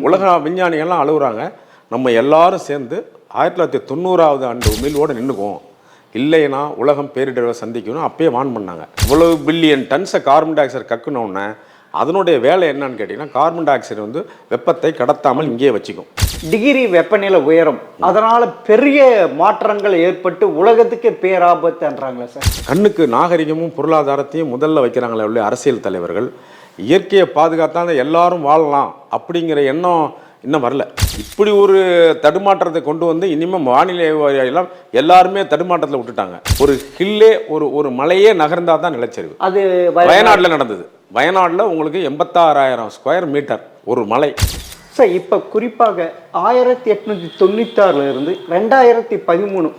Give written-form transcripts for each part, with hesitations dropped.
உலக விஞ்ஞானிகள்லாம் அழுகுறாங்க. நம்ம எல்லாரும் சேர்ந்து 1990ஆவது ஆண்டு உமிழ்வோடு நின்றுக்குவோம், இல்லைன்னா உலகம் பேரிடரை சந்திக்கணும் அப்பயே வான் பண்ணாங்க. இவ்வளவு பில்லியன் டன்ஸை கார்பன் டை ஆக்சைடு கக்கணுன்னே அதனுடைய வேலை என்னன்னு கேட்டிங்கன்னா, கார்பன் டை ஆக்சைடு வந்து வெப்பத்தை கடத்தாமல் இங்கேயே வச்சுக்கும். டிகிரி வெப்பநிலை உயரும், அதனால பெரிய மாற்றங்கள் ஏற்பட்டு உலகத்துக்கே பேராபத்துன்றாங்களே சார். கண்ணுக்கு நாகரிகமும் பொருளாதாரத்தையும் முதல்ல வைக்கிறாங்களே உள்ள அரசியல் தலைவர்கள், இயற்கையை பாதுகாத்தால் எல்லாரும் வாழலாம் அப்படிங்கிற எண்ணம் இன்னும் வரல. இப்படி ஒரு தடுமாற்றத்தை கொண்டு வந்து இனிமேல் வானிலை எல்லாம் எல்லாருமே தடுமாற்றத்தில் விட்டுட்டாங்க. ஒரு ஹில்லே ஒரு மலையே நகர்ந்தால் தான் நிலச்சரிவு. அது வயநாட்டில் நடந்தது. வயநாட்டில் உங்களுக்கு 86,000 ஸ்கொயர் மீட்டர் ஒரு மலை. சார் இப்போ குறிப்பாக 1896 இருந்து 2013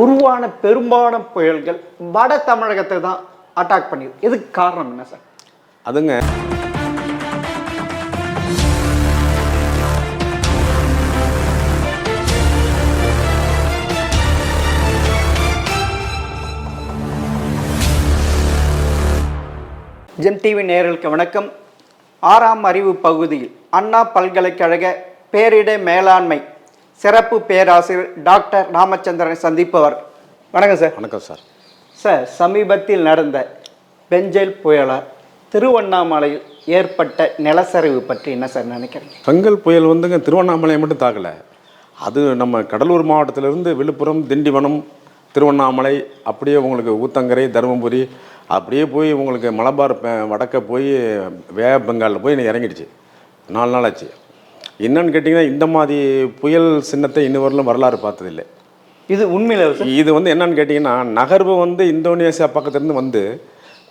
உருவான பெரும்பாலான புயல்கள் வட தமிழகத்தை தான் அட்டாக் பண்ணிது. இதுக்கு காரணம் என்ன சார்? அதுங்க ஜெம் டிவி நேயர்களுக்கு வணக்கம். 6ஆம் அறிவு பகுதியில் அண்ணா பல்கலைக்கழக பேரிடர் மேலாண்மை சிறப்பு பேராசிரியர் டாக்டர் ராமச்சந்திரனை சந்திப்பவர். வணக்கம் சார். வணக்கம் சார். சார், சமீபத்தில் நடந்த பெஞ்சல் புயலால் திருவண்ணாமலையில் ஏற்பட்ட நிலச்சரிவு பற்றி என்ன சார் நினைக்கிறீங்க? பெங்கல் புயல் வந்துங்க திருவண்ணாமலையை மட்டும் தாக்கலை. அது நம்ம கடலூர் மாவட்டத்திலிருந்து விழுப்புரம், திண்டிவனம், திருவண்ணாமலை, அப்படியே உங்களுக்கு ஊத்தங்கரை, தருமபுரி, அப்படியே போய் உங்களுக்கு மலபார் வடக்க போய் பெங்காலில் போய் இறங்கிடுச்சு. 4 நாள் ஆச்சு. என்னன்னு கேட்டிங்கன்னா, இந்த மாதிரி புயல் சின்னத்தை இன்னும் வரலும் வரலாறு பார்த்ததில்லை. இது உண்மையில் இது வந்து என்னன்னு கேட்டிங்கன்னா, நகர்வு வந்து இந்தோனேசியா பக்கத்துலேருந்து வந்து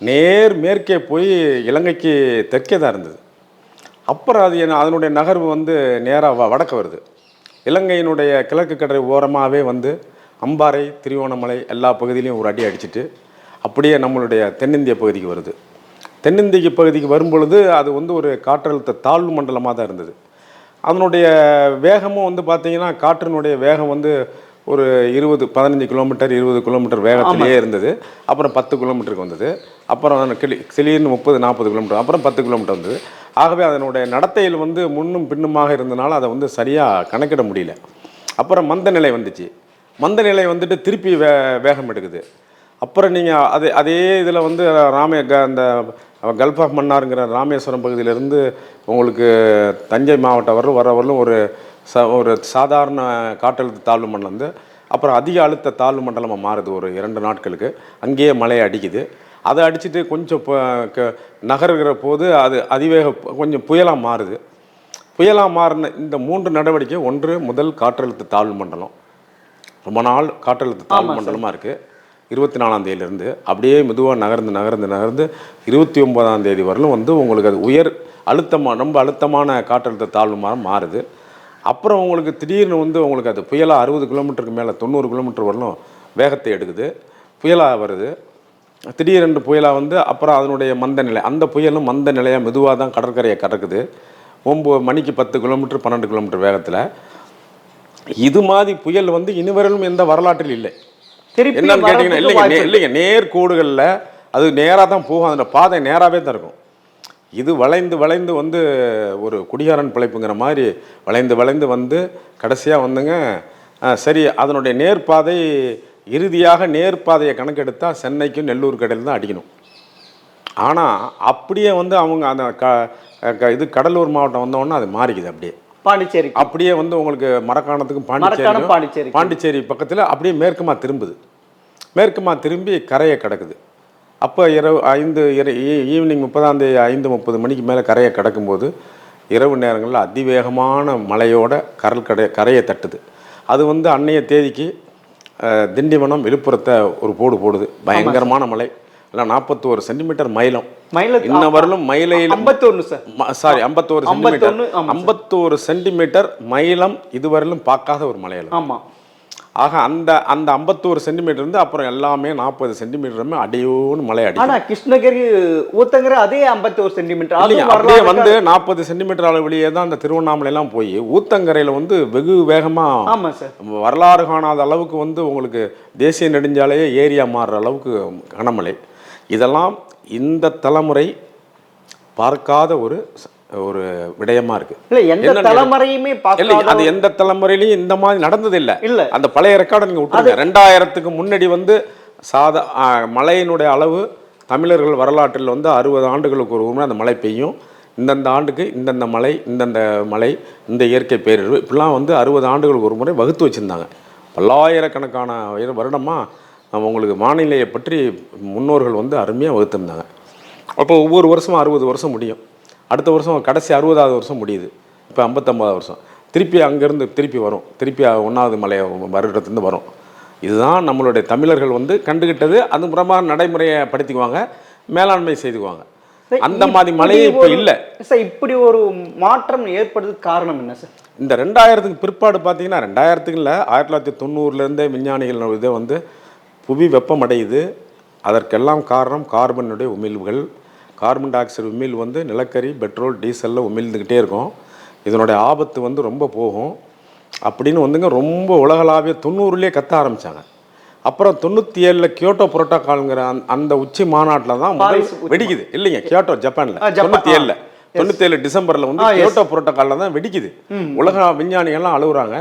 நேர் மேற்கே போய் இலங்கைக்கு தெற்கே தான் இருந்தது. அப்புறம் அது அதனுடைய நகர்வு வந்து நேராக வடக்க வருது. இலங்கையினுடைய கிழக்கு கடற்கரை ஓரமாகவே வந்து அம்பாறை, திருவோணமலை எல்லா பகுதியிலையும் ஒரு அடி அடிச்சுட்டு அப்படியே நம்மளுடைய தென்னிந்திய பகுதிக்கு வருது. தென்னிந்திய பகுதிக்கு வரும்பொழுது அது வந்து ஒரு காற்றழுத்த தாழ்வு மண்டலமாக தான் இருந்தது. அதனுடைய வேகமும் வந்து பார்த்திங்கன்னா, காற்றினுடைய வேகம் வந்து ஒரு 15 கிலோமீட்டர் 20 கிலோமீட்டர் வேகத்திலேயே இருந்தது. அப்புறம் 10 கிலோமீட்டருக்கு வந்தது. அப்புறம் கிளின்னு 30-40 கிலோமீட்டர், அப்புறம் 10 கிலோமீட்டர் வந்தது. ஆகவே அதனுடைய நடத்தையில் வந்து முன்னும் பின்னுமாக இருந்தனால அதை வந்து சரியாக கணக்கிட முடியல. அப்புறம் மந்த நிலை வந்துச்சு. மந்த நிலை வந்துட்டு திருப்பி வேகம் எடுக்குது. அப்புறம் நீங்கள் அதே இதில் வந்து அந்த கல்ஃப் ஆஃப் மன்னாருங்கிற ராமேஸ்வரம் பகுதியிலேருந்து உங்களுக்கு தஞ்சை மாவட்டம் வரவரையிலும் ஒரு சாதாரண காற்றழுத்த தாழ்வு மண்டலம் வந்து அப்புறம் அதிக அழுத்த தாழ்வு மண்டலமாக மாறுது. ஒரு 2 நாட்களுக்கு அங்கேயே மழை அடிக்குது. அதை அடிச்சுட்டு கொஞ்சம் நகருகிற போது அது அதிவேக கொஞ்சம் புயலாக மாறுது. புயலாக மாறின இந்த 3 நடவடிக்கை, ஒன்று முதல் காற்றழுத்த தாழ்வு மண்டலம், ரொம்ப நாள் காற்றழுத்த தாழ்வு மண்டலமாக இருக்குது. 24ஆம் தேதியிலேருந்து அப்படியே மெதுவாக நகர்ந்து 29ஆம் தேதி வரலும் வந்து உங்களுக்கு அது உயர் ரொம்ப அழுத்தமான காற்றழுத்த தாழ்வு மாறுது. அப்புறம் உங்களுக்கு திடீர்னு வந்து உங்களுக்கு அது புயலாக 60 கிலோமீட்டருக்கு மேலே 90 கிலோமீட்டர் வரலும் வேகத்தை எடுக்குது. புயலாக வருது. திடீரென்று புயலாக வந்து அப்புறம் அதனுடைய மந்த நிலை, அந்த புயலும் மந்த நிலையாக மெதுவாக தான் கடற்கரையை கடக்குது. 9 மணிக்கு 10 கிலோமீட்டர் 12 கிலோமீட்டர் வேகத்தில். இது மாதிரி புயல் வந்து இனிவரையிலும் எந்த வரலாற்றில் இல்லை. என்னன்னு கேட்டிங்கன்னா, இல்லைங்க நேர்கோடுகளில் அது நேராக தான் போகும். அதோட பாதை நேராகவே தான் இருக்கும். இது வளைந்து வந்து ஒரு குடிகாரன் பிழைப்புங்கிற மாதிரி வளைந்து வந்து கடைசியாக வந்துங்க சரி அதனுடைய நேர்பாதை இறுதியாக நேர்பாதையை கணக்கெடுத்தால் சென்னைக்கும் நெல்லூர் கடையில் தான் அடிக்கணும். ஆனால் அப்படியே வந்து அவங்க அந்த இது கடலூர் மாவட்டம் வந்தோடனே அது மாறிக்குது. அப்படியே பாண்டிச்சேரி அப்படியே வந்து உங்களுக்கு மரக்காணத்துக்கும் பாண்டிச்சேரி பக்கத்தில் அப்படியே மேற்குமா திரும்பி கரையை கிடக்குது. அப்போ ஈவினிங் 30ஆம் தேதி 5:30 மணிக்கு மேலே கரையை கிடக்கும்போது இரவு நேரங்களில் அதிவேகமான மழையோட கரையை தட்டுது. அது வந்து அன்னைய தேதிக்கு திண்டிவனம், விழுப்புரத்தை ஒரு போடுது. பயங்கரமான மழை. இல்லை 41 சென்டிமீட்டர் மயிலம். இன்ன வரலும் மயிலையில் 51 சென்டிமீட்டர் மயிலம் இதுவரையிலும் பார்க்காத ஒரு மலையில். ஆமாம். ஆக அந்த 51 சென்டிமீட்டர் இருந்து அப்புறம் எல்லாமே 40 சென்டிமீட்டருமே அடியோன்னு மழை அடி. ஆனால் கிருஷ்ணகிரி ஊத்தங்கரை அதே 51 சென்டிமீட்டர் அப்படியே வந்து 40 சென்டிமீட்டர் அளவுலேயே தான் அந்த திருவண்ணாமலையெல்லாம் போய் ஊத்தங்கரையில் வந்து வெகு வேகமாக. ஆமாம் சார். வரலாறு காணாத அளவுக்கு வந்து உங்களுக்கு தேசிய நெடுஞ்சாலையே ஏரியா மாறுற அளவுக்கு கனமழை. இதெல்லாம் இந்த தலைமுறை பார்க்காத ஒரு ஒரு விடயமா இருக்கு. இல்ல எந்த தலைமுறையுமே இல்லை, பார்க்காத அது எந்த தலைமுறையிலையும் இந்த மாதிரி நடந்தது இல்லை. இல்ல. அந்த பழைய ரெக்கார்டை நீங்கள் விட்டுருங்க. 2000க்கு முன்னாடி வந்து மழையினுடைய அளவு தமிழர்கள் வரலாற்றில் வந்து 60 ஆண்டுகளுக்கு ஒரு முறை அந்த மழை பெய்யும். இந்தந்த ஆண்டுக்கு இந்தந்த மழை, இந்தந்த மழை, இந்த இயற்கை பேரிடர் இப்படிலாம் வந்து 60 ஆண்டுகளுக்கு ஒரு முறை வகுத்து வச்சுருந்தாங்க. பல்லாயிரக்கணக்கான வருடமாக உங்களுக்கு வானிலையை பற்றி முன்னோர்கள் வந்து அருமையாக வகுத்துருந்தாங்க. அப்போ ஒவ்வொரு வருஷமும் 60 வருஷம் முடியும். அடுத்த வருஷம் கடைசி 60வது வருஷம் முடியுது. இப்போ 59வது வருஷம் திருப்பி அங்கேருந்து திருப்பி வரும். திருப்பி 1வது மலை வருடத்துலேருந்து வரும். இதுதான் நம்மளுடைய தமிழர்கள் வந்து கண்டுகிட்டது. அது மூலமாக நடைமுறையை படுத்திக்குவாங்க, மேலாண்மை செய்துக்குவாங்க. அந்த மாதிரி மழையே இப்போ இல்லை சார். இப்படி ஒரு மாற்றம் ஏற்படுறதுக்கு காரணம் என்ன சார்? இந்த 2000க்கு பிற்பாடு பார்த்தீங்கன்னா 2000க்கு இல்லை, 1990லேருந்தே விஞ்ஞானிகள் இதை வந்து புவி வெப்பமடையுது. அதற்கெல்லாம் காரணம் கார்பனுடைய உமிழ்வுகள். கார்பன் டை ஆக்சைடு உமிழ்வு வந்து நிலக்கரி, பெட்ரோல், டீசலில் உமிழ்ந்துக்கிட்டே இருக்கும். இதனுடைய ஆபத்து வந்து ரொம்ப போகும் அப்படின்னு வந்துங்க ரொம்ப உலகளாவிய 90லேயே கத்த ஆரம்பித்தாங்க. அப்புறம் 97ல் கியோட்டோ புரோட்டோகால்ங்கிற அந்த உச்சி மாநாட்டில் தான் வெடிக்குது. இல்லைங்க, கியோட்டோ ஜப்பானில் 97 டிசம்பரில் வந்து கியோட்டோ புரோட்டோகாலில் தான் வெடிக்குது. உலக விஞ்ஞானிகள்லாம் அழுகுறாங்க.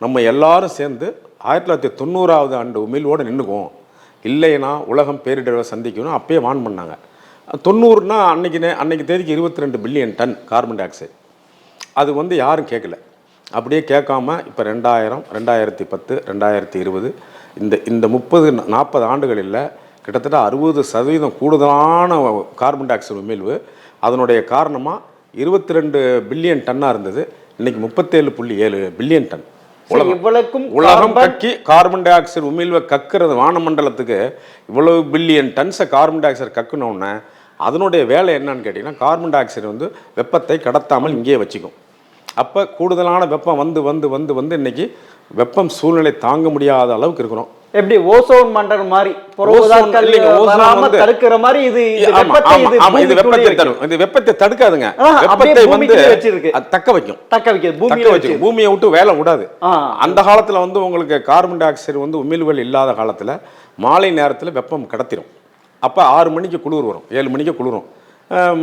நம்ம எல்லாரும் சேர்ந்து 1990வது ஆண்டு உமிழ்வோடு நின்றுக்குவோம், இல்லைன்னா உலகம் பேரிடரை சந்திக்கணும். அப்பயே வான் பண்ணாங்க. 90னா அன்னைக்கு தேதிக்கு 22 billion ton carbon dioxide வந்து யாரும் கேட்கல. அப்படியே கேட்காம இப்போ 2000, 2010, 2020 இந்த 30-40 ஆண்டுகளில் கிட்டத்தட்ட 60% கூடுதலான கார்பன் டை ஆக்சைடு உமிழ்வு. அதனுடைய காரணமாக 22 பில்லியன் டன்னாக இருந்தது, இன்னைக்கு 37.7 பில்லியன் டன். உலகம் கக்கி கார்பன் டை ஆக்சைடு உமிழ்வை கக்குறது வானமண்டலத்துக்கு இவ்வளவு பில்லியன் டன்ஸை கார்பன் டை ஆக்சைடு கக்குனோடனே அதனுடைய வேலை என்னன்னு கேட்டிங்கன்னா, கார்பன் டை ஆக்சைடு வந்து வெப்பத்தை கடத்தாமல் இங்கேயே வச்சுக்கும். அப்போ கூடுதலான வெப்பம் வந்து இன்னைக்கு வெப்பம் சூழ்நிலை தாங்க முடியாத அளவுக்கு இருக்கிறோம். எப்படி ஓசோன் மண்டலம் மாதிரி தடுக்கிற மாதிரி இது வெப்பத்தை தரும். இது வெப்பத்தை தடுக்காதுங்க, வெப்பத்தை வந்து தக்க வைக்கும். பூமியை விட்டு வேலை விடாது. அந்த காலத்துல வந்து உங்களுக்கு கார்பன் டை ஆக்சைடு வந்து உமிழ்வுகள் இல்லாத காலத்துல மாலை நேரத்துல வெப்பம் கடத்திடும். அப்போ 6 மணிக்கு குளிர் வரும், 7 மணிக்கு குளிரும்.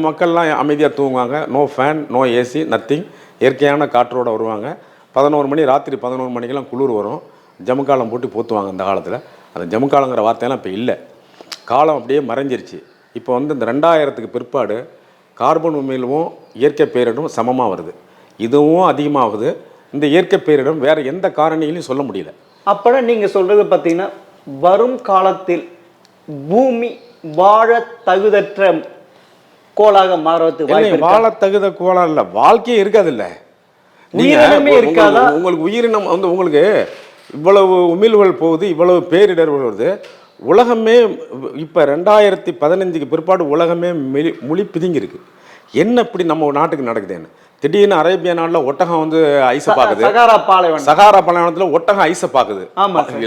மக்கள்லாம் அமைதியாக தூங்குவாங்க. No fan, no AC, nothing. இயற்கையான காற்றோடு வருவாங்க. 11 மணி, ராத்திரி 11 மணிக்கெல்லாம் குளிர் வரும். ஜமுக்காலம் போட்டு போத்துவாங்க அந்த காலத்தில். அந்த ஜமுக்காலங்கிற வார்த்தையெல்லாம் இப்போ இல்லை. காலம் அப்படியே மறைஞ்சிருச்சு. இப்போ வந்து இந்த 2000க்கு பிற்பாடு கார்பன் உமிழ்வும் இயற்கை பேரிடரும் சமமாக வருது. இதுவும் அதிகமாகுது. இந்த இயற்கை பேரிடம் வேறு எந்த காரணிகளையும் சொல்ல முடியல. அப்போ நீங்கள் சொல்கிறது பார்த்தீங்கன்னா, வரும் காலத்தில் பூமி வாழ தகுதற்ற கோளாக மாறுவதற்கு வாழ தகுத கோளா இல்லை, வாழ்க்கையே இருக்காது. இல்லை, உங்களுக்கு உயிரினம் வந்து உங்களுக்கு இவ்வளவு உமிழ்வுகள் போகுது, இவ்வளவு பேரிடர்கள் வருது. உலகமே இப்போ 2015க்கு பிற்பாடு உலகமே மொழி பிதுங்கிருக்கு. என்ன இப்படி நம்ம நாட்டுக்கு நடக்குதுன்னு. திடீர்னு அரேபியா நாட்டில் ஒட்டகம் வந்து ஐஸை பார்க்குது. சகாரா பாலைவனத்தில் ஒட்டகம் ஐஸை பார்க்குது.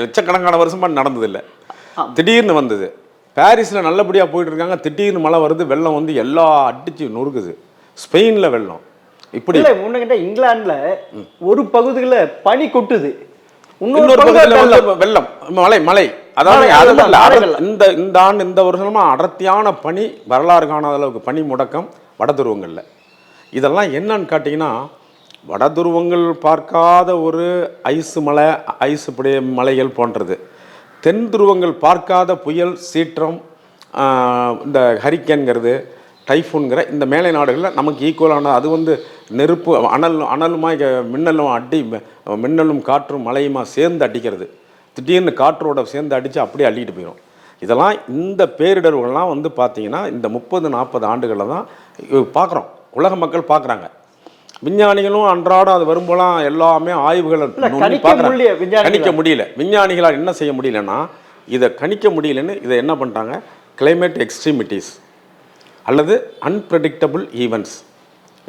லட்சக்கணக்கான வருஷமா நடந்தது இல்லை, திடீர்னு வந்தது. பாரிஸில் நல்லபடியாக போயிட்டு இருக்காங்க, திடீர்னு மழை வருது, வெள்ளம் வந்து எல்லா அடிச்சு நொறுக்குது. ஸ்பெயினில் வெள்ளம். இப்படி இங்கிலாந்துல ஒரு பகுதியில் பனி கொட்டுது, இன்னொரு பகுதியில் வெள்ளம், மழை. அதாவது இந்த ஆண்டு இந்த வருஷமா அடர்த்தியான பனி, வரலாறு காணாத அளவுக்கு பனி முடக்கம் வட துருவங்களில். இதெல்லாம் என்னன்னு காட்டிங்கன்னா, வட துருவங்கள் பார்க்காத ஒரு ஐஸ் மலை, ஐஸ் மலைகள் போன்றது. தென் துருவங்கள் பார்க்காத புயல், சீற்றம், இந்த ஹரிக்கேன்கிறது, டைஃபூன்கிற இந்த மேலை நாடுகளில் நமக்கு ஈக்குவலான அது வந்து நெருப்பு, அனலுமாக மின்னலும் காற்றும் மழையுமா சேர்ந்து அடிக்கிறது. திடீர்னு காற்றோட சேர்ந்து அடித்து அப்படியே அள்ளிட்டு போயிடும். இதெல்லாம் இந்த பேரிடர்கள்லாம் வந்து பார்த்திங்கன்னா இந்த 30-40 ஆண்டுகளில் தான் பார்க்குறோம், உலக மக்கள் பார்க்குறாங்க. விஞ்ஞானிகளும் அன்றாடம் அது வரும்போலாம் எல்லாமே ஆய்வுகளை கணிக்க முடியல. விஞ்ஞானிகளால் என்ன செய்ய முடியலன்னா, இதை கணிக்க முடியலன்னு இதை என்ன பண்ணிட்டாங்க, கிளைமேட் எக்ஸ்ட்ரீமிட்டிஸ் அல்லது அன்பிரடிக்டபிள் ஈவெண்ட்ஸ்,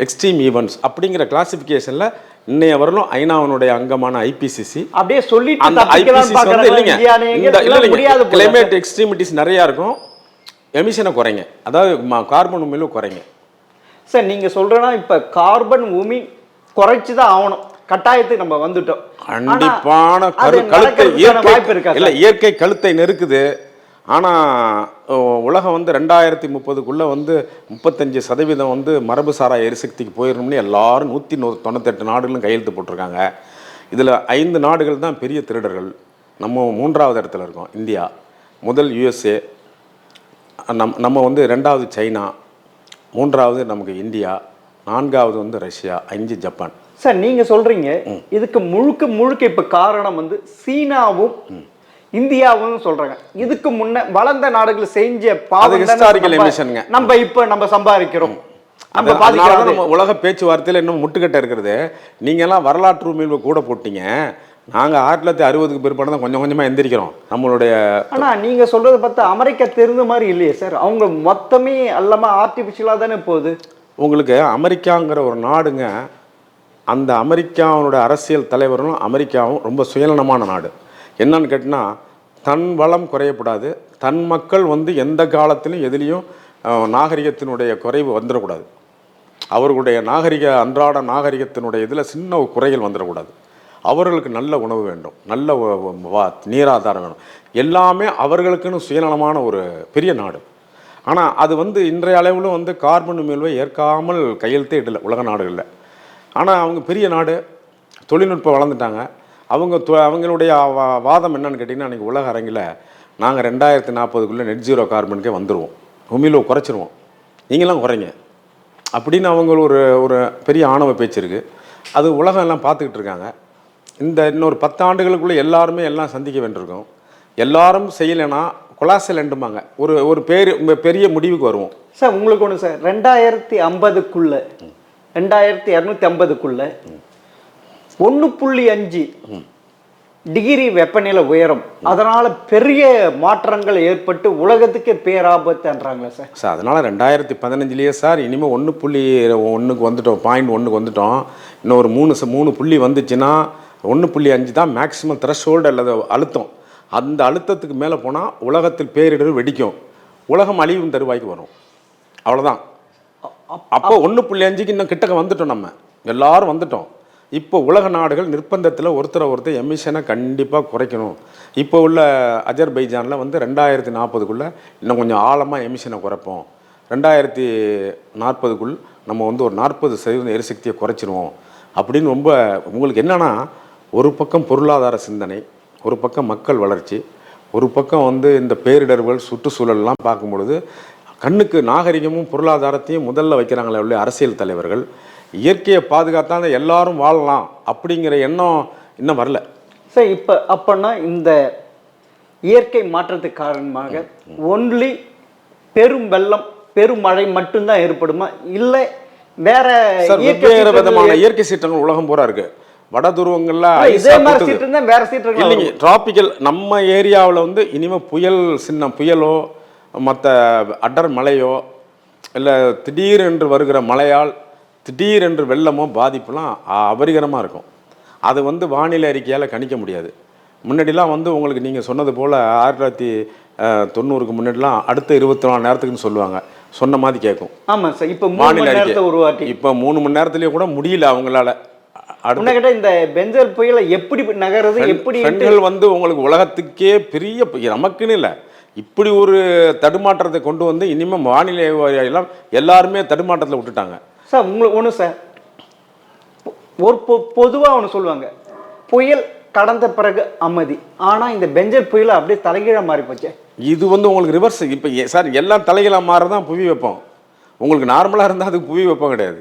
எக்ஸ்ட்ரீம் ஈவெண்ட்ஸ் அப்படிங்கிற கிளாசிஃபிகேஷனில் இன்னைய வரலும் ஐநாவினுடைய அங்கமான ஐபிசிசி அப்படியே சொல்லி அந்த ஐபிசிசி வந்து இல்லைங்க, இந்த கிளைமேட் எக்ஸ்ட்ரீமிட்டிஸ் நிறையா இருக்கும், எமிஷனை குறைங்க, அதாவது கார்பன் உமிழ்வு குறைங்க. சார் நீங்கள் சொல்கிறேன்னா இப்போ கார்பன் உமி குறைச்சி தான் ஆகணும், கட்டாயத்துக்கு நம்ம வந்துட்டோம். கண்டிப்பான கழுத்தை இயற்கை கழுத்தை நெருக்குது. ஆனால் உலகம் வந்து 2030க்குள்ளே வந்து 35% வந்து மரபுசாரா எரிசக்திக்கு போயிடணும்னு எல்லாரும் 198 நாடுகளும் கையெழுத்து போட்டிருக்காங்க. இதில் 5 நாடுகள் தான் பெரிய திருடர்கள். நம்ம 3வது இடத்துல இருக்கோம். இந்தியா முதல், USA, நம்ம வந்து 2வது சைனா, 3வது நமக்கு இந்தியா, 4வது வந்து ரஷ்யா, 5 ஜப்பான். சார் நீங்க சொல்றீங்க இதுக்கு முழுக்க முழுக்க இப்ப காரணம் வந்து சீனாவும் இந்தியாவும் சொல்றாங்க. இதுக்கு முன்ன வளர்ந்த நாடுகள் செஞ்ச ஹிஸ்டாரிக்கல் எமிஷனுங்க. நம்ம சம்பாதிக்கிறோம். நம்ம உலக பேச்சுவார்த்தையில் இன்னும் முட்டுக்கட்டை இருக்கிறது. நீங்கள்லாம் வரலாற்று மீள்வு கூட போட்டீங்க. நாங்கள் 1960க்கு பிற்பாடு தான் கொஞ்சம் கொஞ்சமாக எந்திரிக்கிறோம் நம்மளுடைய. ஆனால் நீங்கள் சொல்கிறத பார்த்தா அமெரிக்கா தெரிந்த மாதிரி இல்லையே சார். அவங்க மொத்தமே எல்லாமே ஆர்டிஃபிஷியலாக தானே போகுது. உங்களுக்கு அமெரிக்காங்கிற ஒரு நாடுங்க, அந்த அமெரிக்காவோட அரசியல் தலைவரும் அமெரிக்காவும் ரொம்ப சுயநலமான நாடு. என்னன்னு கேட்டிங்கன்னா, தன் வளம் குறையக்கூடாது, தன் மக்கள் வந்து எந்த காலத்திலும் எதுலேயும் நாகரிகத்தினுடைய குறைவு வந்துடக்கூடாது. அவர்களுடைய அன்றாட நாகரிகத்தினுடைய இதில் சின்ன குறைகள் வந்துடக்கூடாது. அவர்களுக்கு நல்ல உணவு வேண்டும், நல்ல நீராதாரம் வேணும், எல்லாமே அவர்களுக்குன்னு சுயநலமான ஒரு பெரிய நாடு. ஆனால் அது வந்து இன்றைய அளவிலும் வந்து கார்பன் மீள்வை ஏற்காமல் கையெழுத்தே இடல உலக நாடுகளில். ஆனால் அவங்க பெரிய நாடு, தொழில்நுட்பம் வளர்ந்துட்டாங்க. அவங்களுடைய வாதம் என்னன்னு கேட்டிங்கன்னா, அன்றைக்கி உலக அரங்கில் நாங்கள் 2040க்குள்ளே நெட் ஜீரோ கார்பனுக்கே வந்துடுவோம், உமிழ்வை குறைச்சிருவோம், நீங்களாம் குறைங்க அப்படின்னு அவங்க ஒரு பெரிய ஆணவ பேச்சு இருக்குது. அது உலகம் எல்லாம் பார்த்துக்கிட்டு இருக்காங்க. இன்னொரு 10 ஆண்டுகளுக்குள்ளே எல்லாருமே எல்லாம் சந்திக்க வேண்டியிருக்கோம். எல்லாரும் செய்யலைன்னா கொலாசலண்டுமாங்க ஒரு பெரிய முடிவுக்கு வருவோம். சார் உங்களுக்கு ஒன்று சார், 2050க்குள்ள 2250க்குள்ள 1.5 டிகிரி வெப்பநிலை உயரும், அதனால பெரிய மாற்றங்கள் ஏற்பட்டு உலகத்துக்கே பேராபத்துன்றாங்களே சார். சார் அதனால் 2015லேயே சார் இனிமேல் 1.1க்கு வந்துட்டோம், 0.1க்கு வந்துட்டோம். இன்னும் ஒரு 3 புள்ளி வந்துச்சுன்னா 1.5 தான் மேக்சிமம் த்ரெஷ்ஹோல்டு அல்லது அழுத்தம். அந்த அழுத்தத்துக்கு மேலே போனால் உலகத்தில் பேரிடர் வெடிக்கும், உலகம் அழிவும் தருவாய்க்கு வரும். அவ்வளோதான். அப்போ 1.5க்கு இன்னும் கிட்டக்க வந்துட்டோம், நம்ம எல்லாரும் வந்துட்டோம். இப்போ உலக நாடுகள் நிர்பந்தத்தில் ஒருத்தர் எமிஷனை கண்டிப்பாக குறைக்கணும். இப்போ உள்ள அஜர்பைஜானில் வந்து 2040க்குள்ளே இன்னும் கொஞ்சம் ஆழமாக எமிஷனை குறைப்போம், 2040க்குள் நம்ம வந்து ஒரு 40% எரிசக்தியை குறைச்சிருவோம் அப்படின்னு. ரொம்ப உங்களுக்கு என்னென்னா, ஒரு பக்கம் பொருளாதார சிந்தனை, ஒரு பக்கம் மக்கள் வளர்ச்சி, ஒரு பக்கம் வந்து இந்த பேரிடர்கள் சுற்றுச்சூழல்லாம் பார்க்கும் பொழுது கண்ணுக்கு நாகரிகமும் பொருளாதாரத்தையும் முதல்ல வைக்கிறாங்களே உள்ள அரசியல் தலைவர்கள். இயற்கையை பாதுகாத்தால் எல்லாரும் வாழலாம் அப்படிங்கிற எண்ணம் இன்னும் வரல சார். இப்போ அப்போன்னா இந்த இயற்கை மாற்றத்துக்கு காரணமாக ஒன்லி பெரும் வெள்ளம் பெருமழை மட்டும்தான் ஏற்படுமா, இல்லை வேற வெவ்வேறு விதமான இயற்கை சீற்றங்கள் உலகம் பூரா இருக்கு. வட துருவங்கள்ல வேற சீற்றங்கள் இல்லைங்க, டிராபிக்கல். நம்ம ஏரியாவில் வந்து இனிமேல் புயலோ மற்ற அடர் மழையோ இல்லை திடீரென்று வருகிற மழையால் திடீரென்று வெள்ளமோ பாதிப்புலாம் அபரிகரமாக இருக்கும். அது வந்து வானிலை அறிக்கையால் கணிக்க முடியாது. முன்னாடிலாம் வந்து உங்களுக்கு நீங்கள் சொன்னது போல் 1990க்கு முன்னாடிலாம் அடுத்த 24 நேரத்துக்குன்னு சொல்லுவாங்க, சொன்ன மாதிரி கேட்கும். ஆமாம் சார். இப்போ வானிலை அறிக்கை உருவாக்கி இப்போ 3 மணி நேரத்துலேயே கூட முடியல அவங்களால. அடுத்த இந்த பெஞ்சல் புயலை எப்படி நகருது, எப்படி பெண்கள் வந்து உங்களுக்கு உலகத்துக்கே பெரிய நமக்குன்னு இல்லை, இப்படி ஒரு தடுமாற்றத்தை கொண்டு வந்து இனிமேல் வானிலை எல்லாம் எல்லாருமே தடுமாற்றத்தில் விட்டுட்டாங்க சார். உங்களுக்கு ஒன்று சார், ஒரு பொதுவாக ஒன்று சொல்லுவாங்க, புயல் கடந்த பிறகு அமைதி. ஆனால் இந்த பெஞ்சல் புயல் அப்படியே தலைகீழாக மாறி போச்சு. இது வந்து உங்களுக்கு ரிவர்ஸ். இப்போ சார் எல்லாம் தலைகீழாக மாறதான் புவி வெப்பம். உங்களுக்கு நார்மலாக இருந்தால் அதுக்கு புவி வெப்பம் கிடையாது.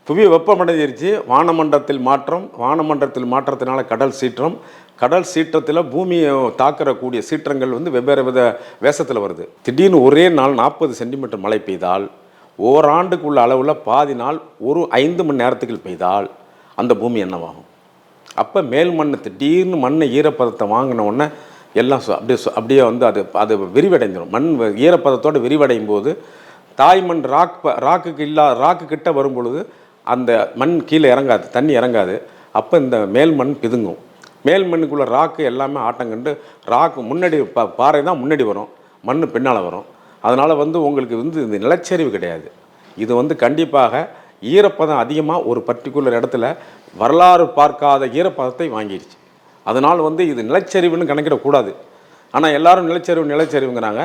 புவி வெப்பமடைஞ்சிருச்சு, வானமண்டலத்தில் மாற்றம், வானமண்டலத்தில் மாற்றத்தினால கடல் சீற்றம், கடல் சீற்றத்தில் பூமியை தாக்கக்கூடிய சீற்றங்கள் வந்து வெவ்வேறு வேஷத்தில் வருது. திடீர்னு ஒரே நாள் 40 சென்டிமீட்டர் மழை பெய்தால், ஓராண்டுக்குள்ள அளவில் பாதி நாள் ஒரு 5 மணி நேரத்துக்கு பெய்தால் அந்த பூமி என்னவாகும்? அப்போ மேல் மண் திடீர்னு மண்ணை ஈரப்பதத்தை வாங்கின உடனே எல்லாம் அப்படியே வந்து அது விரிவடைஞ்சிடும். மண் ஈரப்பதத்தோடு விரிவடையும் போது தாய் மண் ராக்கு கிட்ட வரும் பொழுது அந்த மண் கீழே இறங்காது, தண்ணி இறங்காது. அப்போ இந்த மேல் மண் பிதுங்கும். மேல் மண்ணுக்குள்ளே ராக்கு எல்லாமே ஆட்டங்கண்டு ராக்கு முன்னாடி பாறை தான் முன்னாடி வரும், மண் பின்னால் வரும். அதனால் வந்து உங்களுக்கு வந்து இந்த நிலச்சரிவு கிடையாது. இது வந்து கண்டிப்பாக ஈரப்பதம் அதிகமாக ஒரு பர்டிகுலர் இடத்துல வரலாறு பார்க்காத ஈரப்பதத்தை வாங்கிடுச்சு. அதனால் வந்து இது நிலச்சரிவுன்னு கணக்கிடக்கூடாது. ஆனால் எல்லாரும் நிலச்சரிவு நிலச்சரிவுங்கிறாங்க.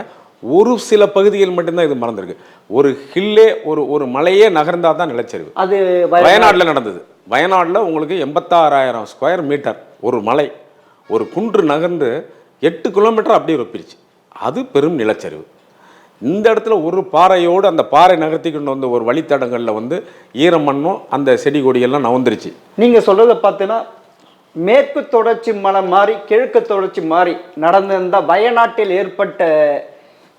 ஒரு சில பகுதிகள் மட்டும்தான் இது மறந்துருக்கு. ஒரு ஹில்லே ஒரு மலையே நகர்ந்தால் தான் நிலச்சரிவு. அது வயநாட்டில் நடந்தது. வயநாட்டில் உங்களுக்கு 86,000 ஸ்கொயர் மீட்டர் ஒரு மலை, ஒரு குன்று நகர்ந்து 8 கிலோமீட்டர் அப்படியே ஒப்பிடுச்சு. அது பெரும் நிலச்சரிவு. இந்த இடத்துல ஒரு பாறையோடு அந்த பாறை நகர்த்தி கொண்டு வந்த ஒரு வழித்தடங்களில் வந்து ஈரம் மண்ணும் அந்த செடி கொடியெல்லாம் நவந்துருச்சு. நீங்க சொல்றதை பார்த்தீங்கன்னா மேற்கு தொடர்ச்சி மலை மாறி கிழக்கு தொடர்ச்சி மாறி நடந்திருந்த வயநாட்டில் ஏற்பட்ட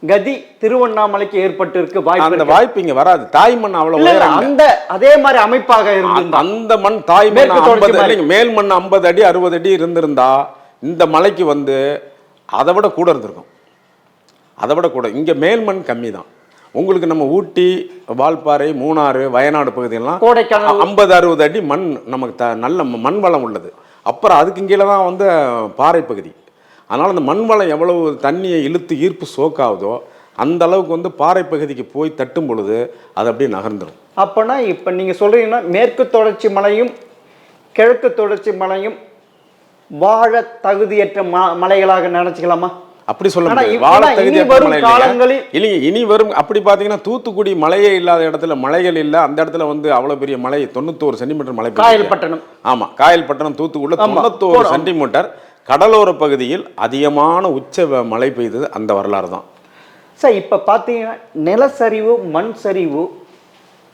கதி திருவண்ணாமலைக்கு ஏற்பட்டு இருக்கு. அந்த வாய்ப்பு இங்க வராது. தாய் மண் அவ்வளவு உயரம் இல்ல. அந்த அதே மாதிரி அமைப்பாக இருந்து அந்த மண் தாய் மண் 50 அடி, மேல் மண் 50 அடி 60 அடி இருந்திருந்தா இந்த மலைக்கு வந்து அதை விட கூட இருந்திருக்கும். அதை விட கூட. இங்க மேல் மண் கம்மி தான். உங்களுக்கு நம்ம ஊட்டி, வால்பாறை, மூணாறு, வயநாடு பகுதியெல்லாம் 50-60 அடி மண் நமக்கு நல்ல மண் வளம் உள்ளது. அப்புறம் அதுக்கு கீழே தான் வந்து பாறை பகுதி. அதனால் அந்த மண் வளம் எவ்வளவு தண்ணியை இழுத்து ஈர்ப்பு சோக்காகுதோ அந்த அளவுக்கு வந்து பாறை பகுதிக்கு போய் தட்டும் பொழுது அது அப்படியே நகர்ந்துடும். அப்போனா இப்போ நீங்கள் சொல்கிறீங்கன்னா மேற்கு தொடர்ச்சி மலையும் கிழக்கு தொடர்ச்சி மலையும் வாழ தகுதியற்ற மலைகளாக நினச்சிக்கலாமா? அப்படி சொல்ல முடியாது. வாழ தகுதியற்ற மலை இல்லைங்க. இனி வரும் அப்படி பார்த்தீங்கன்னா தூத்துக்குடி மலையே இல்லாத இடத்துல மலைகள் இல்லை. அந்த இடத்துல வந்து அவ்வளோ பெரிய மலை 91 சென்டிமீட்டர் மலை. காயல்பட்டணம். ஆமாம், காயல்பட்டணம் தூத்துக்குடியில் 91 சென்டிமீட்டர். கடலோர பகுதியில் அதிகமான உச்ச மழை பெய்தது அந்த வரலாறு தான் சார். இப்போ பார்த்தீங்கன்னா நிலச்சரிவு மண் சரிவு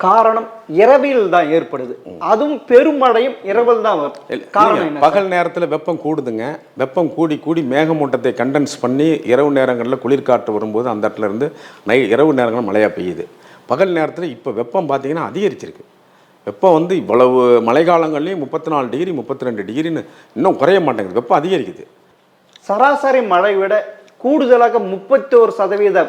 காரணம் இரவில் தான் ஏற்படுது. அதுவும் பெருமழையும் இரவில் தான் வரும். பகல் நேரத்தில் வெப்பம் கூடுதுங்க. வெப்பம் கூடி கூடி மேகமூட்டத்தை கண்டென்ஸ் பண்ணி இரவு நேரங்களில் குளிர்காற்று வரும்போது அந்த இடத்துல இருந்து இரவு நேரங்களில் மழையாக பெய்யுது. பகல் நேரத்தில் இப்போ வெப்பம் பார்த்தீங்கன்னா அதிகரிச்சிருக்கு. வெப்பம் வந்து இவ்வளவு மழை காலங்கள்லேயும் 34 டிகிரி 32 டிகிரின்னு இன்னும் குறைய மாட்டேங்குது. வெப்பம் அதிகரிக்குது. சராசரி மழை விட கூடுதலாக 31%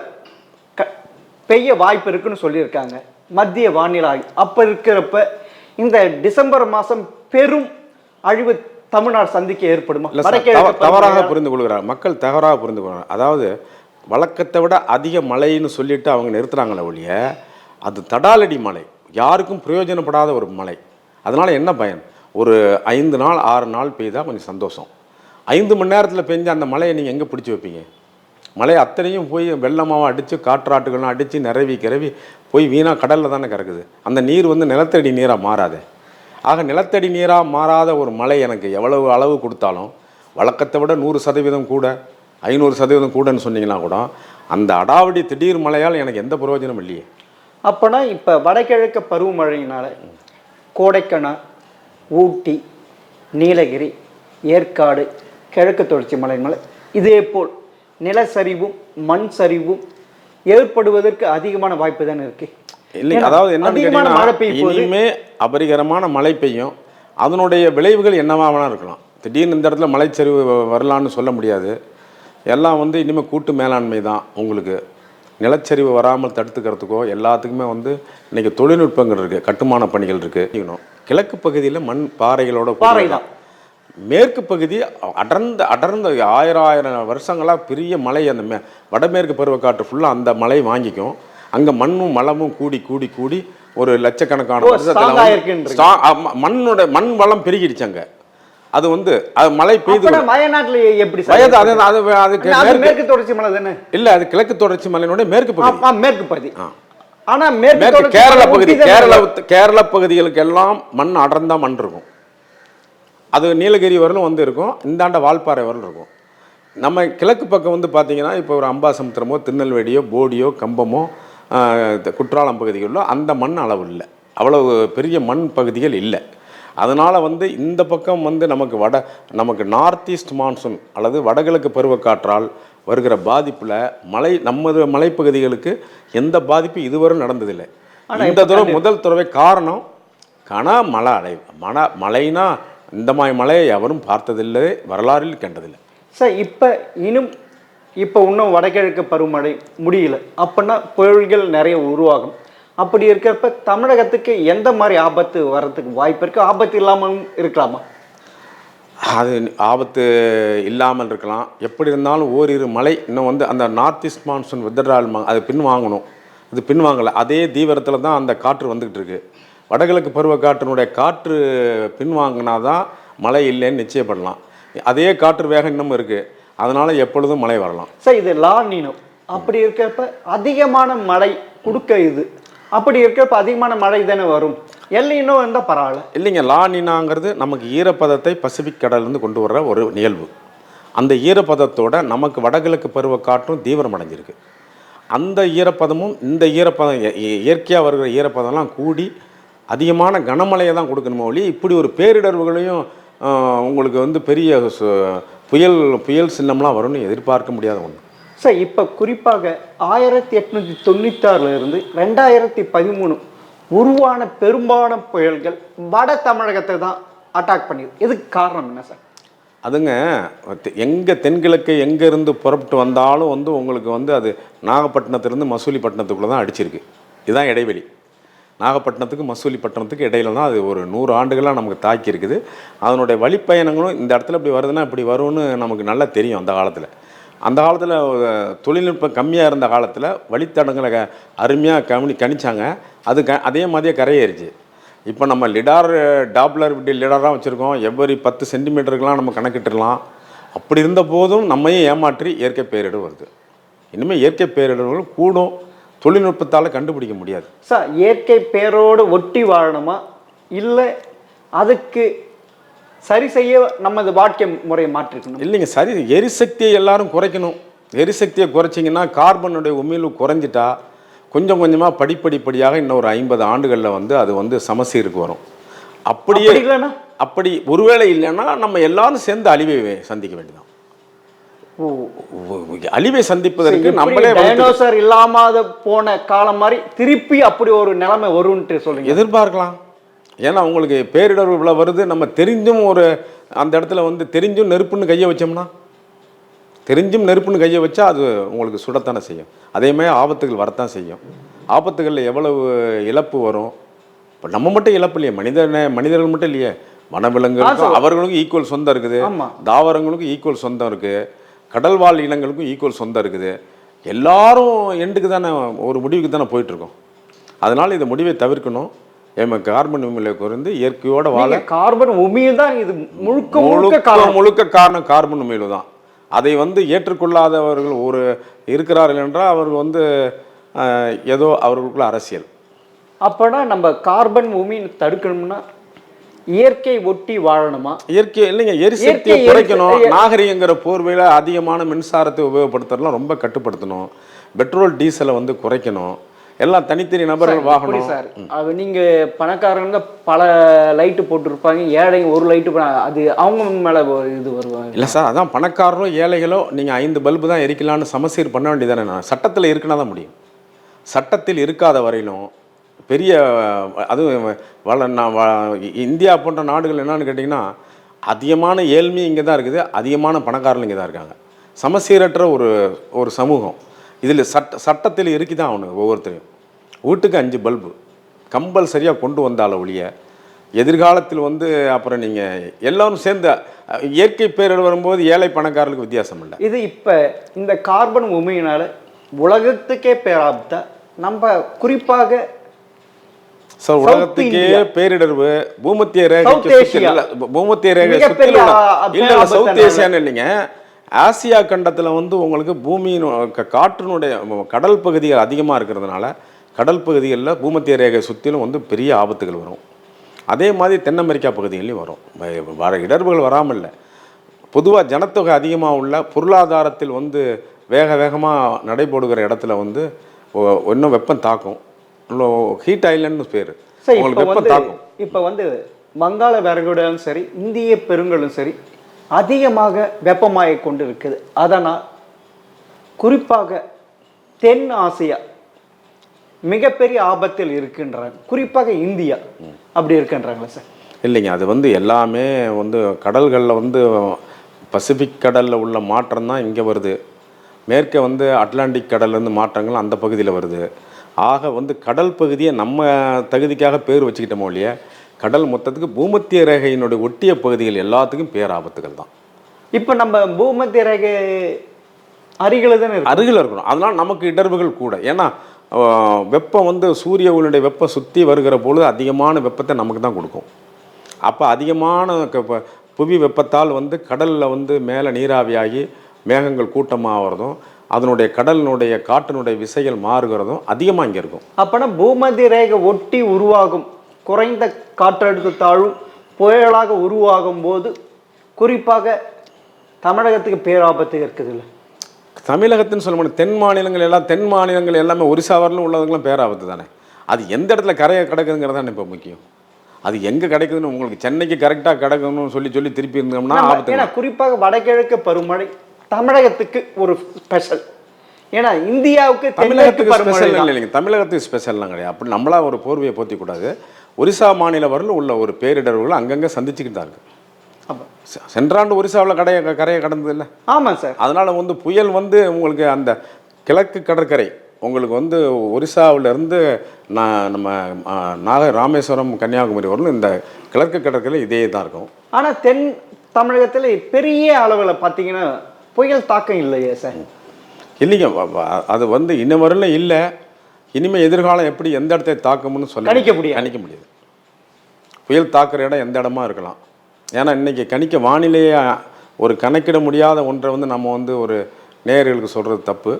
பெய்ய வாய்ப்பு இருக்குன்னு சொல்லியிருக்காங்க மத்திய வானிலை. அப்போ இருக்கிறப்ப இந்த டிசம்பர் மாதம் பெரும் அழிவு தமிழ்நாடு சந்திக்க ஏற்படுமா? தவறாக புரிந்து கொள்கிறார் மக்கள், தவறாக புரிந்து கொள்கிறார். அதாவது வழக்கத்தை விட அதிக மழைன்னு சொல்லிட்டு அவங்க நிறுத்துறாங்களே ஒழிய அது தடாலடி மழை, யாருக்கும் பிரயோஜனப்படாத ஒரு மழை. அதனால் என்ன பயன்? ஒரு 5 நாள் 6 நாள் பெய்தால் கொஞ்சம் சந்தோஷம். 5 மணி நேரத்தில் பெஞ்ச அந்த மழையை நீங்கள் எங்கே பிடிச்சி வைப்பீங்க? மழை அத்தனையும் போய் வெள்ளமாகவும் அடித்து காற்றாட்டுகள்லாம் அடித்து நிறவி கிளவி போய் வீணாக கடலில் தானே கிடக்குது. அந்த நீர் வந்து நிலத்தடி நீராக மாறாது. ஆக நிலத்தடி நீராக மாறாத ஒரு மழை எனக்கு எவ்வளவு அளவு கொடுத்தாலும் வழக்கத்தை விட 100% கூட 500% கூடன்னு சொன்னீங்கன்னா கூட அந்த அடாவடி திடீர் மழையால் எனக்கு எந்த பிரயோஜனம் இல்லையே. அப்போனா இப்போ வடகிழக்கு பருவமழையினால் கோடைக்கானல், ஊட்டி, நீலகிரி, ஏற்காடு, கிழக்கு தொடர்ச்சி மலை இதே போல் நிலச்சரிவும் மண் சரிவும் ஏற்படுவதற்கு அதிகமான வாய்ப்பு தானே இருக்கு. இல்லை, அதாவது என்ன, இனிமே அபரிகரமான மழை பெய்யும். அதனுடைய விளைவுகள் என்னவாக இருக்கலாம். திடீர்னு இந்த இடத்துல மலைச்சரிவு வரலான்னு சொல்ல முடியாது. எல்லாம் வந்து இனிமேல் கூட்டு மேலாண்மை தான். உங்களுக்கு நிலச்சரிவு வராமல் தடுத்துக்கிறதுக்கோ எல்லாத்துக்குமே வந்து இன்றைக்கி தொழில்நுட்பங்கள் இருக்குது, கட்டுமான பணிகள் இருக்குது. கிழக்கு பகுதியில் மண் பாறைகளோட பாறை தான். மேற்கு பகுதி அடர்ந்த 1000 வருஷங்களாக பெரிய மலை. அந்த வடமேற்கு பருவக்காற்று ஃபுல்லாக அந்த மலை வாங்கிக்கும். அங்கே மண்ணும் மலமும் கூடி கூடி கூடி ஒரு லட்சக்கணக்கான மண் வளம் பெருகிடுச்சு அங்கே. அது வந்து அது மழை பெய்து வயநாட்டில் எப்படி மேற்கு தொடர்ச்சி மலை தானே? இல்லை, அது கிழக்கு தொடர்ச்சி மலையினுடைய மேற்கு பகுதி. மேற்கு பகுதி. ஆனால் மேற்கு கேரள பகுதி, கேரள பகுதிகளுக்கு எல்லாம் மண் அடர்ந்தா மண் இருக்கும். அது நீலகிரி வரலும் வந்து இருக்கும், இந்தாண்ட வால்பாறை வரலும் இருக்கும். நம்ம கிழக்கு பக்கம் வந்து பார்த்தீங்கன்னா இப்போ ஒரு அம்பாசமுத்திரமோ திருநெல்வேலியோ போடியோ கம்பமோ குற்றாலம் பகுதிகளிலோ அந்த மண் அளவு இல்லை, அவ்வளவு பெரிய மண் பகுதிகள் இல்லை. அதனால் வந்து இந்த பக்கம் வந்து நமக்கு நார்த் ஈஸ்ட் மான்சூன் அல்லது வடகிழக்கு பருவக்காற்றால் வருகிற பாதிப்பில் நமது மலைப்பகுதிகளுக்கு எந்த பாதிப்பு இதுவரை நடந்ததில்லை. இந்த தடவை முதல் தடவை காரணம் மழை அலை மழைனா இந்த மாதிரி மழையை எவரும் பார்த்ததில்லை, வரலாறில் கண்டதில்லை. சார் இப்போ இன்னும் வடகிழக்கு பருவமழை முடியல அப்படின்னா புயல்கள் நிறைய உருவாகும். அப்படி இருக்கிறப்ப தமிழகத்துக்கு எந்த மாதிரி ஆபத்து வர்றதுக்கு வாய்ப்பு இருக்குது? ஆபத்து இல்லாமல் இருக்கலாமா? அது ஆபத்து இல்லாமல் இருக்கலாம். எப்படி இருந்தாலும் ஓரிரு மழை இன்னும் வந்து அந்த நார்த் ஈஸ்ட் மான்சூன் வித்ட்ரால் அது பின்வாங்கணும். இது பின்வாங்கலை. அதே தீவிரத்தில் தான் அந்த காற்று வந்துக்கிட்டு இருக்கு. வடகிழக்கு பருவக்காற்றினுடைய காற்று பின்வாங்கினா தான் மழை இல்லைன்னு நிச்சயப்படலாம். அதே காற்று வேகம் இன்னமும் இருக்குது. அதனால் எப்பொழுதும் மழை வரலாம். சார் இது லா நீனோ அப்படி இருக்கிறப்ப அதிகமான மழை கொடுக்க இது அப்படி இருக்கிறப்ப அதிகமான மழை தானே வரும். எல்லினோ இருந்தால் பரவாயில்ல. இல்லைங்க, லா நீனாங்கிறது நமக்கு ஈரப்பதத்தை பசிபிக் கடல்லேருந்து கொண்டு வர்ற ஒரு நிகழ்வு. அந்த ஈரப்பதத்தோட நமக்கு வடகிழக்கு பருவக்காற்றும் தீவிரமடைஞ்சிருக்கு. அந்த ஈரப்பதமும் இந்த ஈரப்பதம் இயற்கையாக வருகிற ஈரப்பதம்லாம் கூடி அதிகமான கனமழையை தான் கொடுக்கணுமோ ஒழி இப்படி ஒரு பேரிடர்வுகளையும் உங்களுக்கு வந்து பெரிய புயல் சின்னம்லாம் வரும்னு எதிர்பார்க்க முடியாத ஒன்று. சார் இப்போ குறிப்பாக 1896 இருந்து 2013 உருவான பெரும்பாலான புயல்கள் வட தமிழகத்தை தான் அட்டாக் பண்ணிது. இதுக்கு காரணம் என்ன சார்? அதுங்க எங்கே தென்கிழக்கு எங்கேருந்து புறப்பட்டு வந்தாலும் வந்து உங்களுக்கு வந்து அது நாகப்பட்டினத்துலேருந்து மசூலிப்பட்டினத்துக்குள்ளே தான் அடிச்சிருக்கு. இதுதான் இடைவெளி. நாகப்பட்டினத்துக்கு மசூலிப்பட்டினத்துக்கு இடையில தான் அது ஒரு 100 ஆண்டுகளாக நமக்கு தாக்கி இருக்குது. அதனுடைய வழிப்பயணங்களும் இந்த இடத்துல இப்படி வருதுன்னா இப்படி வரும்னு நமக்கு நல்லா தெரியும். அந்த காலத்தில் தொழில்நுட்பம் கம்மியாக இருந்த காலத்தில் வழித்தடங்களை அருமையாக கணிச்சாங்க. அதே மாதிரியே கரையேறிச்சு. இப்போ நம்ம டாப்லர் லிடாராக வச்சுருக்கோம். எவ்வரி 10 சென்டிமீட்டருக்கெலாம் நம்ம கணக்கிட்டுடலாம். அப்படி இருந்த போதும் நம்மையும் ஏமாற்றி இயற்கை பேரிடர் வருது. இனிமேல் இயற்கை பேரிடர்கள் கூடும், தொழில்நுட்பத்தால் கண்டுபிடிக்க முடியாது. சார் இயற்கை பேரோடு ஒட்டி வாழணுமா இல்லை அதுக்கு சரி செய்ய நமது வாழ்க்கை முறையை மாற்றிக்கணும்? இல்லைங்க, சரி, எரிசக்தியை எல்லாரும் குறைக்கணும். எரிசக்தியை குறைச்சிங்கன்னா கார்பனுடைய உமிழ்வு குறைஞ்சிட்டா கொஞ்சம் கொஞ்சமாக படிப்படியாக இன்னும் ஒரு 50 ஆண்டுகளில் வந்து அது வந்து சமசீருக்கு வரும். அப்படி ஒருவேளை இல்லைன்னா நம்ம எல்லாரும் சேர்ந்து அழிவை சந்திக்க வேண்டியதான். அழிவை சந்திப்பதற்கு நம்மளே டைனோசர் இல்லாம போன காலம் மாதிரி திருப்பி அப்படி ஒரு நிலைமை வரும்னு சொல்லுங்க. எதிர்பார்க்கலாம். ஏன்னா உங்களுக்கு பேரிடர் இவ்வளோ வருது. நம்ம தெரிஞ்சும் அந்த இடத்துல வந்து தெரிஞ்சும் நெருப்புன்னு கையை வச்சா அது உங்களுக்கு சுடத்தானே செய்யும். அதே மாதிரி ஆபத்துகள் வரத்தான் செய்யும். ஆபத்துகளில் எவ்வளவு இழப்பு வரும். இப்போ நம்ம மட்டும் இழப்பு இல்லையே, மனிதர்கள் மட்டும் இல்லையே, வனவிலங்குகளுக்கும் அவர்களுக்கும் ஈக்குவல் சொந்தம் இருக்குது, தாவரங்களுக்கும் ஈக்குவல் சொந்தம் இருக்குது, கடல்வாழ் இனங்களுக்கும் ஈக்குவல் சொந்தம் இருக்குது. எல்லாரும் எண்டுக்கு தானே ஒரு முடிவுக்கு தானே போயிட்டுருக்கோம். அதனால் இந்த முடிவை தவிர்க்கணும். கார்பன் உமிழை குறைந்து இயற்கையோட வாழ கார்பன் உமிழ் தான் இது முழுக்க காரணம். கார்பன் உமிழ்வு தான். அதை வந்து ஏற்றுக்கொள்ளாதவர்கள் இருக்கிறார்கள் என்றால் அவர்கள் வந்து ஏதோ அவர்களுக்குள்ள அரசியல். அப்போனா நம்ம கார்பன் உமிழ் தடுக்கணும்னா இயற்கை ஒட்டி வாழணுமா? இயற்கை இல்லைங்க, எரிசக்தியை குறைக்கணும். நாகரிகங்கிற போர்வையில் அதிகமான மின்சாரத்தை உபயோகப்படுத்துறதுலாம் ரொம்ப கட்டுப்படுத்தணும். பெட்ரோல் டீசலை வந்து குறைக்கணும். எல்லாம் தனித்தனி நபர்கள் வாகனம். சார் அது நீங்கள் பணக்காரங்க பல லைட்டு போட்டிருப்பாங்க, ஏழைங்க ஒரு லைட்டு, அது அவங்க மேலே இது வருவாங்க. இல்லை சார், அதான் பணக்காரரோ ஏழைகளோ நீங்கள் 5 பல்பு தான் எரிக்கலான்னு சமசீர் பண்ண வேண்டியதானே. நான் சட்டத்தில் இருக்குன்னா தான் முடியும். சட்டத்தில் இருக்காத வரையிலும் பெரிய அதுவும் இந்தியா போன்ற நாடுகள் என்னன்னு கேட்டிங்கன்னா அதிகமான ஏழ்மை இங்கே தான் இருக்குது, அதிகமான பணக்காரர்கள் இங்கே தான் இருக்காங்க. சமசீரற்ற ஒரு சமூகம். இதில் சட்டத்தில் இருக்கி தான் அவனுக்கு ஒவ்வொருத்தரையும் வீட்டுக்கு 5 பல்பு கம்பல்சரியாக கொண்டு வந்தால ஒழிய எதிர்காலத்தில் வந்து அப்புறம் நீங்கள் எல்லோரும் சேர்ந்த இயற்கை பேரிடர் வரும்போது ஏழை பணக்காரர்களுக்கு வித்தியாசம் இல்லை. இது இப்போ இந்த கார்பன் உமியினால் உலகத்துக்கே பேராபத்தை நம்ம குறிப்பாக சார் உலகத்துக்கே பேரிடர்வு பூமத்திய ரேகை சவுத் ஏசியான்னு இல்லைங்க, ஆசியா கண்டத்தில் வந்து உங்களுக்கு பூமியின் காற்றினுடைய கடல் பகுதிகள் அதிகமாக இருக்கிறதுனால கடல் பகுதிகளில் பூமத்திய ரேகை சுற்றிலும் வந்து பெரிய ஆபத்துகள் வரும். அதே மாதிரி தென் அமெரிக்கா பகுதிகளையும் வரும். இடர்வுகள் வராமல் இல்லை. பொதுவாக ஜனத்தொகை அதிகமாக உள்ள பொருளாதாரத்தில் வந்து வேகமாக நடைபோடுகிற இடத்துல வந்து இன்னும் வெப்பம் தாக்கும். ஹீட் ஐலண்ட்னு பேர், உங்களுக்கு வெப்பம் தாக்கும். இப்போ வந்து வங்காள விரிகுடாவும் சரி இந்திய பெருங்கலும் சரி அதிகமாக வெப்பமாக கொண்டு இருக்குது. அதனால் குறிப்பாக தென் ஆசியா மிகப்பெரிய ஆபத்தில் இருக்கின்றாங்க, குறிப்பாக இந்தியா அப்படி இருக்கின்றாங்களா சார்? இல்லைங்க, அது வந்து எல்லாமே வந்து கடல்களில் வந்து பசிபிக் கடலில் உள்ள மாற்றம் தான் இங்கே வருது. மேற்கே வந்து அட்லாண்டிக் கடல்லேருந்து மாற்றங்கள் அந்த பகுதியில் வருது. ஆக வந்து கடல் பகுதியை நம்ம தகுதிக்காக பேர் வச்சுக்கிட்டோமோ இல்லையா, கடல் மொத்தத்துக்கு பூமத்திய ரேகையினுடைய ஒட்டிய பகுதிகள் எல்லாத்துக்கும் பேராபத்துகள் தான். இப்போ நம்ம பூமத்திய ரேகை அருகில் இருக்கணும். அதனால் நமக்கு இடர்வுகள் கூட. ஏன்னா வெப்பம் வந்து சூரிய ஒளியுடைய வெப்பம் சுற்றி வருகிற பொழுது அதிகமான வெப்பத்தை நமக்கு தான் கொடுக்கும். அப்போ அதிகமான புவி வெப்பத்தால் வந்து கடலில் வந்து மேலே நீராவியாகி மேகங்கள் கூட்டமாகிறதும் அதனுடைய கடலினுடைய காற்றினுடைய விசைகள் மாறுகிறதும் அதிகமாக இங்கே இருக்கும். அப்போனா பூமத்திய ரேகை ஒட்டி உருவாகும் குறைந்த காற்றழுத்த தாழ்வு புயலாக உருவாகும் போது குறிப்பாக தமிழகத்துக்கு பேராபத்து இருக்குது இல்லை? தமிழகத்தின்னு சொல்ல முடியும், தென் மாநிலங்கள் எல்லாமே ஒரிசா வரலும் உள்ளவங்களும் பேராபத்து தானே. அது எந்த இடத்துல கரையை கிடக்குதுங்கிறது தான் இப்போ முக்கியம். அது எங்கே கிடைக்குதுன்னு உங்களுக்கு சென்னைக்கு கரெக்டாக கிடக்கணும்னு சொல்லி திருப்பி இருந்தோம்னா ஆபத்து. ஏன்னா குறிப்பாக வடகிழக்கு பருவமழை தமிழகத்துக்கு ஒரு ஸ்பெஷல். ஏன்னா இந்தியாவுக்கு தமிழகத்துக்கு ஸ்பெஷல் இல்லைங்க, தமிழகத்துக்கு ஸ்பெஷல்லாம் கிடையாது. அப்படி நம்மளா ஒரு போர்வையை போற்றி கூடாது. ஒரிசா மாநில வரலும் உள்ள ஒரு பேரிடர்கள் அங்கங்கே சந்திச்சுக்கிட்டு தான் இருக்கு. சென்றாண்டு ஒரிசாவில் கரையை கடந்தது இல்லை? ஆமாம் சார். அதனால் புயல் உங்களுக்கு அந்த கிழக்கு கடற்கரை உங்களுக்கு ஒரிசாவிலேருந்து நம்ம ராமேஸ்வரம் கன்னியாகுமரி வரலும் இந்த கிழக்கு கடற்கரை இதே தான் இருக்கும். ஆனால் தென் தமிழகத்தில் பெரிய அளவில் பார்த்தீங்கன்னா புயல் தாக்கம் இல்லையே சார்? இல்லைங்க, அது இன்னும் வரலும் இல்லை. இனிமேல் எதிர்காலம் எப்படி எந்த இடத்தை தாக்கும்னு கணிக்க முடியாது. புயல் தாக்குற இடம் எந்த இடமா இருக்கலாம். ஏன்னா இன்றைக்கி வானிலையை ஒரு கணக்கிட முடியாத ஒன்றை நம்ம ஒரு நேயர்களுக்கு சொல்கிறது தப்பு.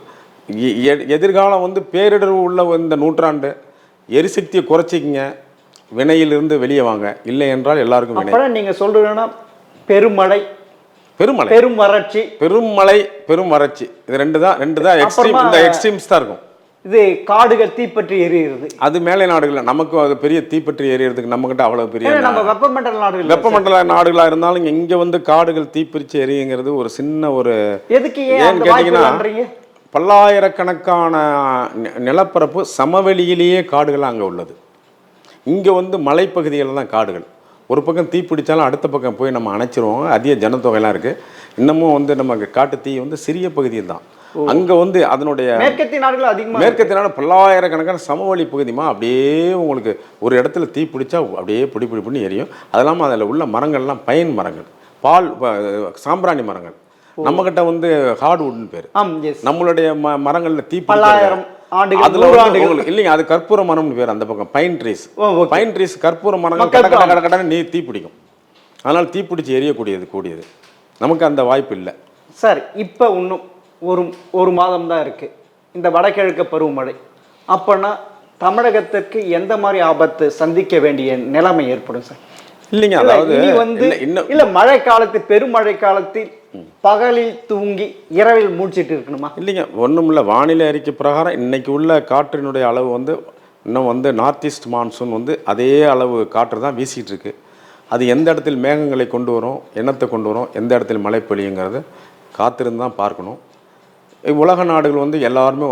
எதிர்காலம் பேரிடர் உள்ள இந்த நூற்றாண்டு எரிசக்தியை குறைச்சிக்கிங்க, வினையிலிருந்து வெளியே வாங்க, இல்லை என்றால் எல்லாருக்கும் வினை. நீங்கள் சொல்கிறீங்கன்னா பெருமழை, பெரும் வறட்சி, இது ரெண்டு தான் எக்ஸ்ட்ரீம். இந்த எக்ஸ்ட்ரீம்ஸ் தான் இருக்கும். இது காடுகள் தீப்பற்றி எரியுறது, அது மேலை நாடுகள். நமக்கு அது பெரிய தீப்பற்றி எரியறதுக்கு நம்மகிட்ட அவ்வளவு பெரிய வெப்பமண்டல நாடுகளாக இருந்தாலும் இங்கே காடுகள் தீப்பிரிச்சு எரியுங்கிறது ஒரு சின்ன ஒரு எதுக்கு ஏன்னு கேட்டீங்கன்னா, பல்லாயிரக்கணக்கான நிலப்பரப்பு சமவெளியிலேயே காடுகள் அங்கே உள்ளது. இங்கே மலைப்பகுதிகளில் தான் காடுகள். ஒரு பக்கம் தீ பிடிச்சாலும் அடுத்த பக்கம் போய் நம்ம அணைச்சிருவோம். அதிக ஜனத்தொகையெல்லாம் இருக்குது. இன்னமும் நமக்கு காட்டு தீ சிறிய பகுதியில் தான். அங்கே அதனுடைய மேற்கத்திய நாடு பல்லாயிரக்கணக்கான சமவெளி பகுதிமா அப்படியே உங்களுக்கு ஒரு இடத்துல தீ பிடிச்சா அப்படியே பிடிப்புன்னு எரியும். அது இல்லாமல் அதில் உள்ள மரங்கள்லாம் பயன் மரங்கள், சாம்பிராணி மரங்கள். நம்மகிட்ட ஹார்ட்வுட்னு பேர். நம்மளுடைய மரங்களில் தீ அதுல இல்லைங்க, அது கற்பூர மரம்னு பேர். அந்த பக்கம் பைன் ட்ரீஸ் கற்பூர மரங்கள் கடற்கடன்னு தீ பிடிக்கும். அதனால் தீப்பிடிச்சு எரியக்கூடியது நமக்கு அந்த வாய்ப்பு இல்லை சார். இப்போ இன்னும் ஒரு மாதம் தான் இருக்கு இந்த வடகிழக்கு பருவமழை. அப்போனா தமிழகத்திற்கு எந்த மாதிரி ஆபத்து சந்திக்க வேண்டிய நிலைமை ஏற்படும் சார்? இல்லைங்க, அதாவது இல்ல மழை காலத்தில் பெருமழை காலத்தில் பகலில் தூங்கி இரவில் மூழ்கிட்டு இருக்கணுமா? இல்லைங்க, ஒன்றும் இல்லை. வானிலை அறிக்கை பிரகாரம் இன்னைக்கு உள்ள காற்றினுடைய அளவு இன்னும் நார்த் ஈஸ்ட் மான்சூன் அதே அளவு காற்று தான் வீசிகிட்டு இருக்கு. அது எந்த இடத்தில் மேகங்களை கொண்டு வரும், எண்ணத்தை கொண்டு வரும், எந்த இடத்தில் மழை பொழியுங்கிறது காத்திருந்து தான் பார்க்கணும். உலக நாடுகள் எல்லாருமே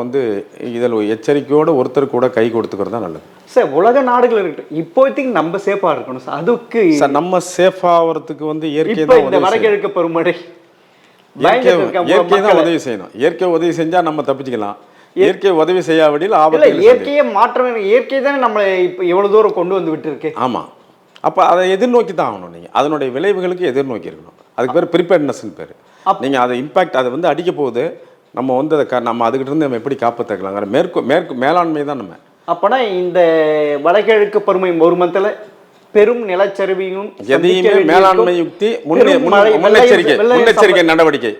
இதில் எச்சரிக்கையோடு ஒருத்தர் கூட கை கொடுத்துக்கிறது தான் நல்லது சார். உலக நாடுகள் இருக்கட்டும், இப்போதைக்கு நம்ம சேஃபாக இருக்கணும் சார். அதுக்கு சார் நம்ம சேஃப் ஆகிறதுக்கு இயற்கை தான் வடகிழக்கு பருவமழை இயற்கை தான் உதவி செய்யணும். இயற்கை உதவி செஞ்சால் நம்ம தப்பிச்சுக்கலாம். இயற்கை உதவி செய்யாவிடில் ஆபத்து. இயற்கையை மாற்றம், இயற்கை தானே நம்மளை இப்போ எவ்வளோ தூரம் கொண்டு வந்து விட்டு இருக்கு. ஆமாம், அப்போ அதை எதிர்நோக்கி தான் ஆகணும். நீங்கள் அதனுடைய விளைவுகளுக்கு எதிர்நோக்கி இருக்கணும். அதுக்கு பேர் ப்ரிப்பேர்ட்னஸ்ன்னு பேர். நீங்கள் அதை இம்பேக்ட் அதை அடிக்க போகுது, நம்ம அதை நம்ம அதுக்கிட்ட இருந்து நம்ம எப்படி காப்பாற்றிக்கலாங்கிற மேலாண்மை தான் நம்ம. அப்போனா இந்த வடகிழக்கு பருவமை ஒரு மந்தில் பெரும் நிலச்சரிவையும் எதையுமே மேலாண்மை யுக்தி, முன்னெச்சரிக்கை நடவடிக்கை,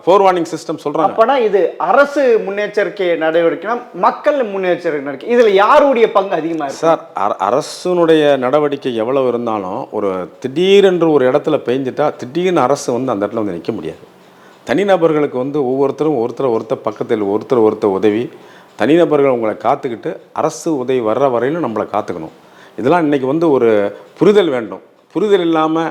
ஃபோர்வார்னிங் சிஸ்டம் சொல்றாங்க. அப்பனா இது அரசு முன்னெச்சரிக்கை நடவடிக்கைனா மக்கள் முன்னெச்சரிக்கை நடவடிக்கை, இதுல யாருடைய பங்கு அதிகமா இருக்கு சார்? அரசுனுடைய நடவடிக்கை எவ்வளவு இருந்தாலும் ஒரு திடீரென்று ஒரு இடத்துல பெஞ்சிட்டா திடீர்னு அரசு அந்த இடத்துல நிற்க முடியாது. தனிநபர்களுக்கு ஒவ்வொருத்தரும் ஒருத்தர் பக்கத்தில் ஒருத்தர் உதவி, தனிநபர்கள் உங்களை காத்துக்கிட்டு அரசு உதவி வர்ற வரையிலும் நம்மளை காத்துக்கணும். இதெல்லாம் இன்றைக்கி ஒரு புரிதல் வேண்டும். புரிதல் இல்லாமல்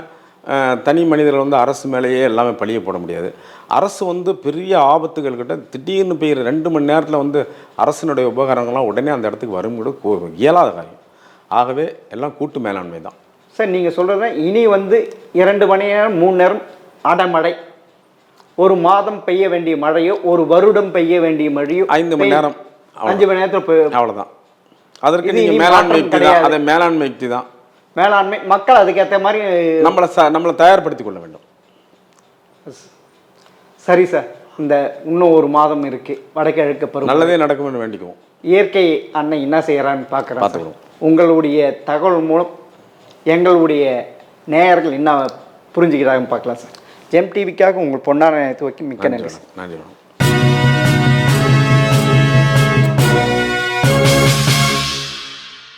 தனி மனிதர்கள் அரசு மேலேயே எல்லாமே பழிய போட முடியாது. அரசு பெரிய ஆபத்துகள்கிட்ட திடீர்னு போய் 2 மணி நேரத்தில் அரசினுடைய உபகரணங்கள்லாம் உடனே அந்த இடத்துக்கு வரும் கூட இயலாத காரியம். ஆகவே எல்லாம் கூட்டு மேலாண்மை தான் சார். நீங்கள் சொல்கிறத இனி 2 மணி நேரம் 3 நேரம் அடமழை, ஒரு மாதம் பெய்ய வேண்டிய மழையோ ஒரு வருடம் பெய்ய வேண்டிய மழையோ 5 மணி நேரம் 5 மணி நேரத்தில் அவ்வளோதான். அதற்கு நீங்கள் மேலாண்மை யுக்தி தான், அதை மேலாண்மை யுக்தி தான். மேலாண்மை மக்கள் அதுக்கேற்ற மாதிரி நம்மளை தயார்படுத்திக் கொள்ள வேண்டும். சரி சார், இந்த இன்னும் ஒரு மாதம் இருக்கு வடகிழக்கு பருவம், நல்லதே நடக்கும்னு வேண்டிக்குவோம். இயற்கை அன்னை என்ன செய்யறான்னு பார்க்குறோம். உங்களுடைய தகவல் மூலம் எங்களுடைய நேயர்கள் என்ன புரிஞ்சுக்கிறாங்கன்னு பார்க்கலாம் சார். ஜெம் டிவிக்காக உங்கள் பொன்னான நேரத்தை வைக்க மிக்க நன்றி. நன்றி.